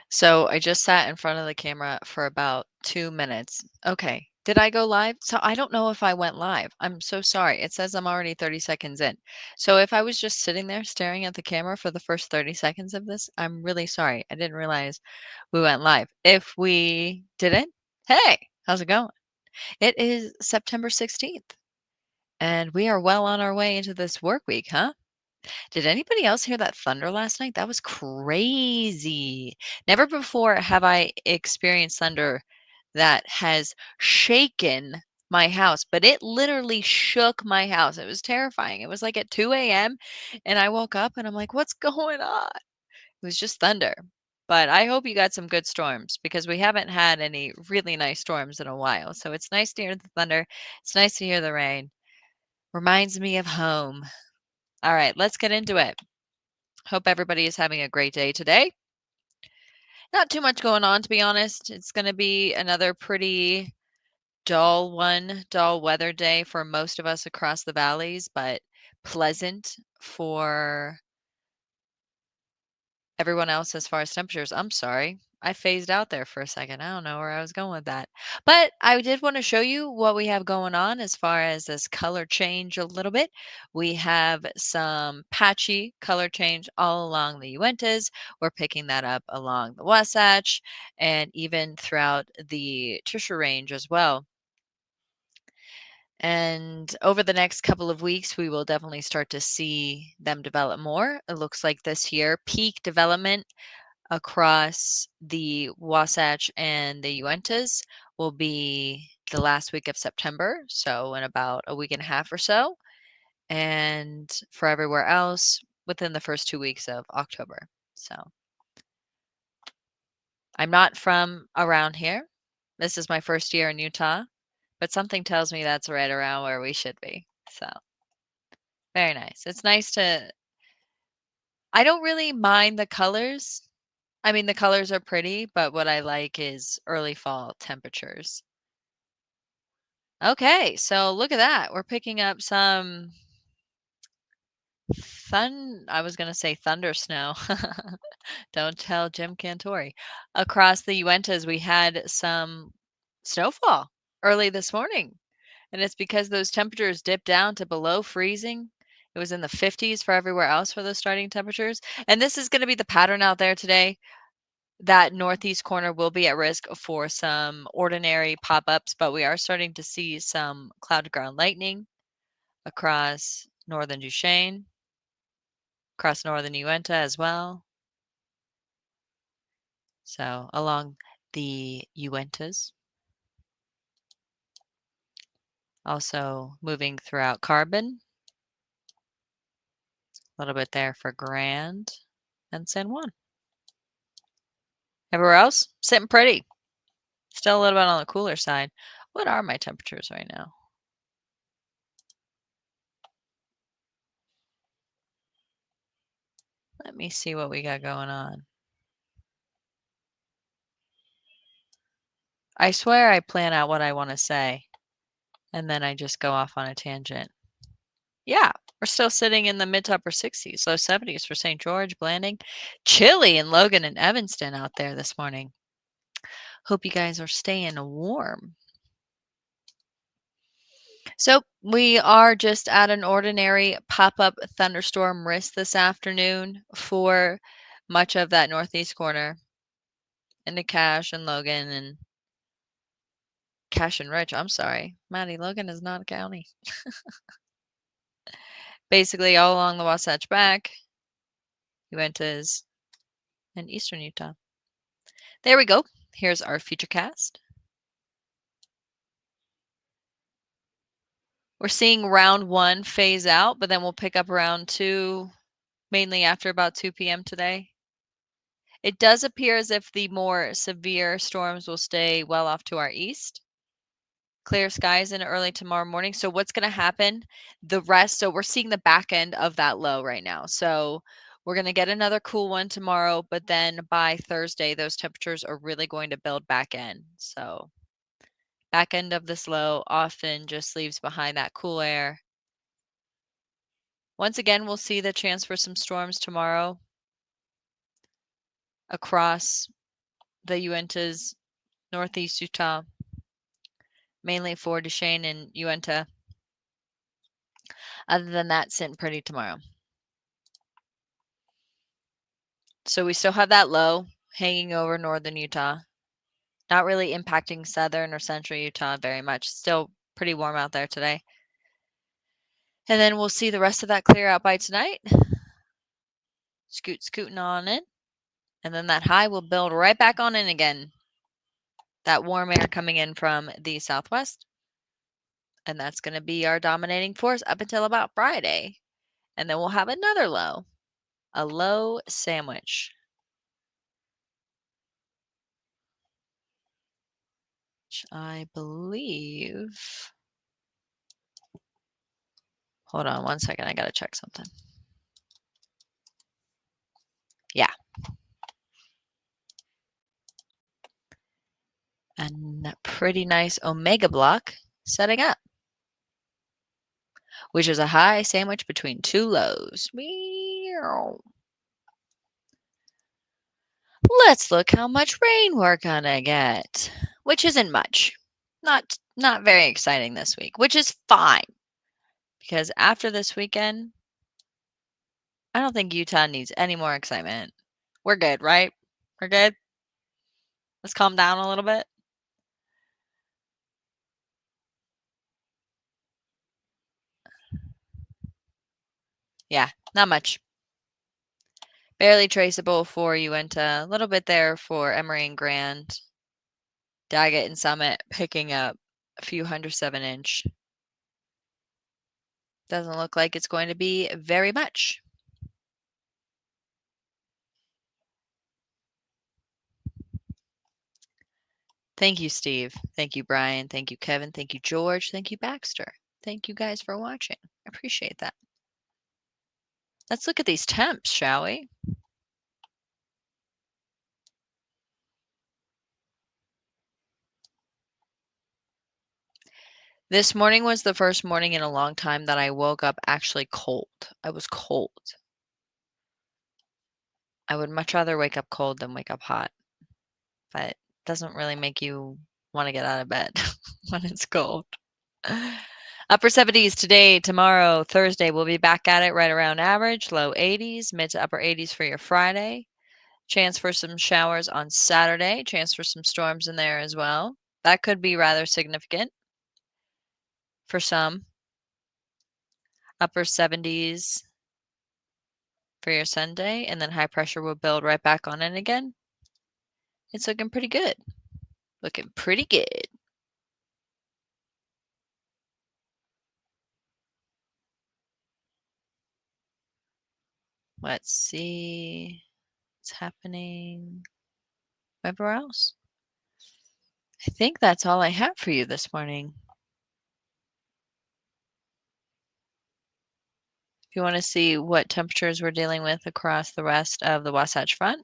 So I just sat in front of the camera for about 2 minutes. Okay. Did I go live? So I don't know if I went live. I'm so sorry. It says I'm already 30 seconds in. So if I was just sitting there staring at the camera for the first 30 seconds of this, I'm really sorry. I didn't realize we went live. If we didn't, hey, how's it going? It is September 16th, and we are well on our way into this work week, huh? Did anybody else hear that thunder last night? That was crazy. Never before have I experienced thunder that has shaken my house, but it literally shook my house. It was terrifying. It was like at 2 a.m. and I woke up and I'm like, what's going on? It was just thunder. But I hope you got some good storms because we haven't had any really nice storms in a while. So it's nice to hear the thunder. It's nice to hear the rain. Reminds me of home. All right, let's get into it. Hope everybody is having a great day today. Not too much going on, to be honest. It's going to be another pretty dull weather day for most of us across the valleys, but pleasant for everyone else as far as temperatures. I'm sorry. I phased out there for a second. I don't know where I was going with that. But I did want to show you what we have going on as far as this color change a little bit. We have some patchy color change all along the Uintas. We're picking that up along the Wasatch and even throughout the Tisha Range as well. And over the next couple of weeks, we will definitely start to see them develop more. It looks like this year, peak development across the Wasatch and the Uintas will be the last week of September, so in about a week and a half or so, and for everywhere else within the first 2 weeks of October. So I'm not from around here. This is my first year in Utah, but something tells me that's right around where we should be. So very nice. It's nice to I don't really mind the colors. I mean, the colors are pretty, but what I like is early fall temperatures. Okay, so look at that. We're picking up some I was going to say thunder snow. Don't tell Jim Cantori. Across the Uintas, we had some snowfall early this morning, and it's because those temperatures dipped down to below freezing. It was in the 50s for everywhere else for those starting temperatures. And this is going to be the pattern out there today. That northeast corner will be at risk for some ordinary pop-ups, but we are starting to see some cloud-to-ground lightning across northern Duchesne, across northern Uinta as well. So along the Uintas. Also moving throughout Carbon. A little bit there for Grand and San Juan. Everywhere else, sitting pretty. Still a little bit on the cooler side. What are my temperatures right now? Let me see what we got going on. I swear I plan out what I want to say, and then I just go off on a tangent. Yeah, we're still sitting in the mid to upper 60s, low 70s for St. George, Blanding. Chilly in Logan and Evanston out there this morning. Hope you guys are staying warm. So we are just at an ordinary pop-up thunderstorm risk this afternoon for much of that northeast corner into Cache and Logan and Cache and Rich. I'm sorry, Maddie, Logan is not a county. Basically all along the Wasatch Back, Uintas, and eastern Utah. There we go. Here's our futurecast. We're seeing round 1 phase out, but then we'll pick up round 2 mainly after about 2 p.m. today. It does appear as if the more severe storms will stay well off to our east. Clear skies in early tomorrow morning. So what's going to happen? So we're seeing the back end of that low right now. So we're going to get another cool one tomorrow, but then by Thursday, those temperatures are really going to build back in. So back end of this low often just leaves behind that cool air. Once again, we'll see the chance for some storms tomorrow across the Uintas, northeast Utah, mainly for Duchesne and Uinta. Other than that, sitting pretty tomorrow. So we still have that low hanging over northern Utah. Not really impacting southern or central Utah very much. Still pretty warm out there today. And then we'll see the rest of that clear out by tonight. Scooting on in. And then that high will build right back on in again. That warm air coming in from the southwest. And that's going to be our dominating force up until about Friday. And then we'll have another low. A low sandwich. Which I believe... Hold on one second. I got to check something. Yeah. And a pretty nice omega block setting up, which is a high sandwich between two lows. Let's look how much rain we're gonna get, which isn't much. Not very exciting this week, which is fine, because after this weekend, I don't think Utah needs any more excitement. We're good, right? We're good? Let's calm down a little bit. Yeah, not much. Barely traceable for Uinta. A little bit there for Emory and Grand. Daggett and Summit picking up a few 107-inch. Doesn't look like it's going to be very much. Thank you, Steve. Thank you, Brian. Thank you, Kevin. Thank you, George. Thank you, Baxter. Thank you guys for watching. I appreciate that. Let's look at these temps, shall we? This morning was the first morning in a long time that I woke up actually cold. I was cold. I would much rather wake up cold than wake up hot. But it doesn't really make you want to get out of bed when it's cold. Upper 70s today, tomorrow, Thursday. We'll be back at it right around average. Low 80s, mid to upper 80s for your Friday. Chance for some showers on Saturday. Chance for some storms in there as well. That could be rather significant for some. Upper 70s for your Sunday. And then high pressure will build right back on in again. It's looking pretty good. Looking pretty good. Let's see what's happening everywhere else. I think that's all I have for you this morning. If you want to see what temperatures we're dealing with across the rest of the Wasatch Front,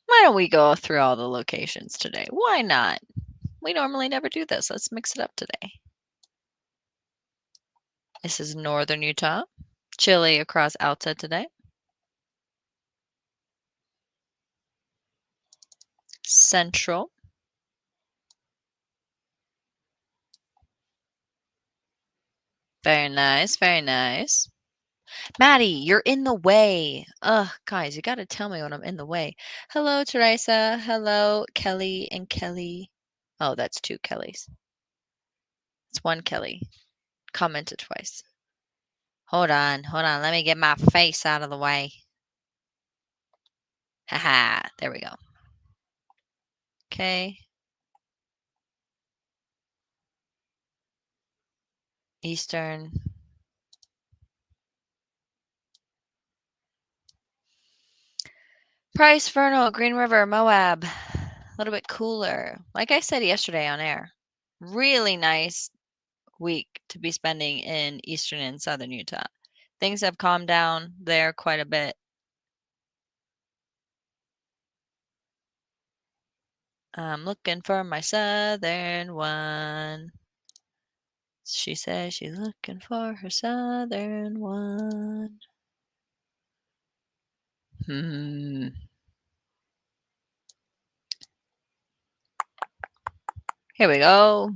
why don't we go through all the locations today? Why not? We normally never do this. Let's mix it up today. This is northern Utah. Chilly across Alta today. Central. Very nice, very nice. Maddie, you're in the way. Ugh, guys, you got to tell me when I'm in the way. Hello, Teresa. Hello, Kelly and Kelly. Oh, that's two Kellys. It's one Kelly. Commented twice. Hold on. Let me get my face out of the way. Haha, there we go. Okay. Eastern. Price, Vernal, Green River, Moab. A little bit cooler. Like I said yesterday on air, really nice week to be spending in eastern and southern Utah. Things have calmed down there quite a bit. I'm looking for my southern one. She says she's looking for her southern one. Here we go.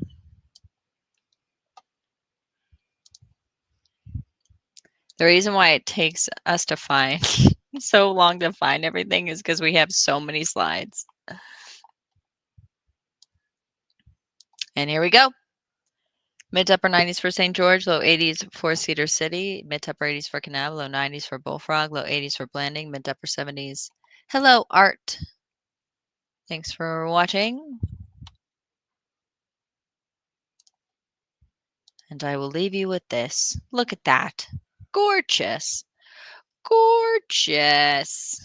The reason why it takes us to find so long to find everything is because we have so many slides. And here we go. Mid to upper 90s for St. George, low 80s for Cedar City, mid to upper 80s for Kanab, low 90s for Bullfrog, low 80s for Blanding, mid to upper 70s. Hello, Art. Thanks for watching. And I will leave you with this. Look at that. Gorgeous. Gorgeous.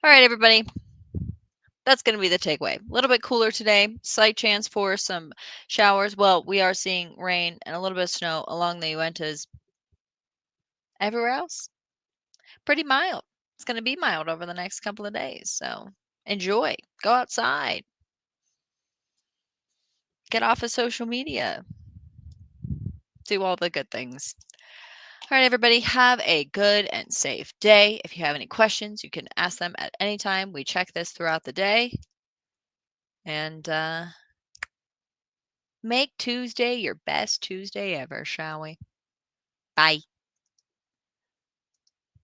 All right, everybody. That's going to be the takeaway. A little bit cooler today. Slight chance for some showers. Well, we are seeing rain and a little bit of snow along the Uintas. Everywhere else, pretty mild. It's going to be mild over the next couple of days. So enjoy. Go outside. Get off of social media. Do all the good things. All right, everybody, have a good and safe day. If you have any questions, you can ask them at any time. We check this throughout the day. And make Tuesday your best Tuesday ever, shall we? Bye.